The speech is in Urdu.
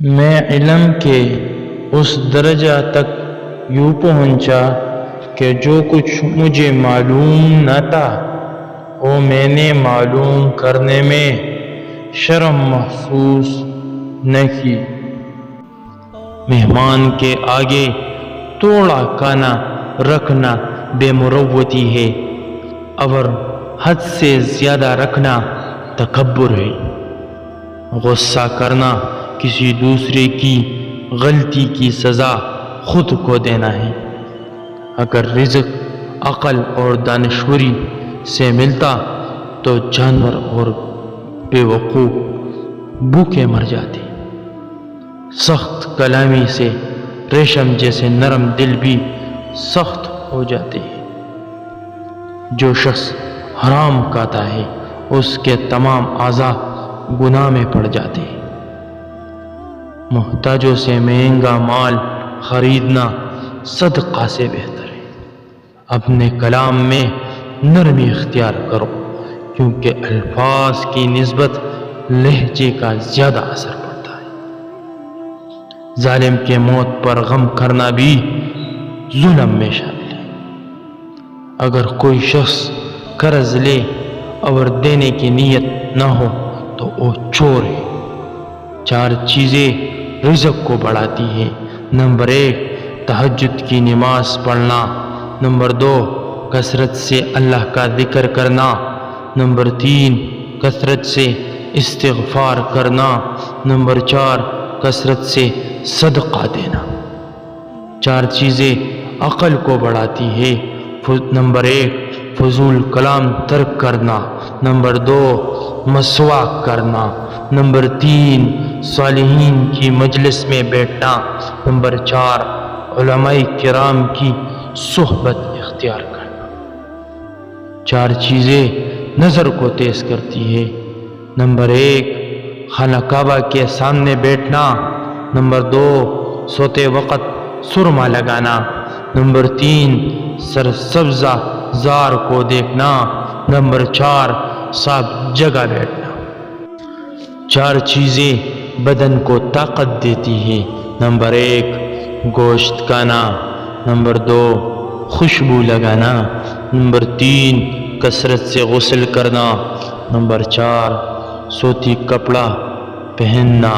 میں علم کے اس درجہ تک یوں پہنچا کہ جو کچھ مجھے معلوم نہ تھا وہ میں نے معلوم کرنے میں شرم محسوس نہ کی۔ مہمان کے آگے تھوڑا کھانا رکھنا بے مروتی ہے اور حد سے زیادہ رکھنا تکبر ہے۔ غصہ کرنا کسی دوسرے کی غلطی کی سزا خود کو دینا ہے۔ اگر رزق عقل اور دانشوری سے ملتا تو جانور اور بے وقوف بھوکے مر جاتے۔ سخت کلامی سے ریشم جیسے نرم دل بھی سخت ہو جاتے ہیں۔ جو شخص حرام کھاتا ہے اس کے تمام اعضاء گناہ میں پڑ جاتے ہیں۔ محتاجوں سے مہنگا مال خریدنا صدقہ سے بہتر ہے۔ اپنے کلام میں نرمی اختیار کرو کیونکہ الفاظ کی نسبت لہجے کا زیادہ اثر پڑتا ہے۔ ظالم کے موت پر غم کرنا بھی ظلم میں شامل ہے۔ اگر کوئی شخص قرض لے اور دینے کی نیت نہ ہو تو وہ چور ہے۔ 4 چیزیں رزق کو بڑھاتی ہیں۔ نمبر 1 تہجد کی نماز پڑھنا۔ نمبر 2 کثرت سے اللہ کا ذکر کرنا۔ نمبر 3 کثرت سے استغفار کرنا۔ نمبر 4 کثرت سے صدقہ دینا۔ 4 چیزیں عقل کو بڑھاتی ہے۔ نمبر 1 فضول کلام ترک کرنا۔ نمبر 2 مسواک کرنا۔ نمبر 3 صالحین کی مجلس میں بیٹھنا۔ نمبر 4 علماء کرام کی صحبت اختیار کرنا۔ 4 چیزیں نظر کو تیز کرتی ہے۔ نمبر 1 خانہ کعبہ کے سامنے بیٹھنا۔ نمبر 2 سوتے وقت سرما لگانا۔ نمبر 3 سرسبزہ زار کو دیکھنا۔ نمبر 4 صاف جگہ بیٹھنا۔ 4 چیزیں بدن کو طاقت دیتی ہیں۔ نمبر 1 گوشت کھانا۔ نمبر 2 خوشبو لگانا۔ نمبر 3 کثرت سے غسل کرنا۔ نمبر 4 سوتی کپڑا پہننا۔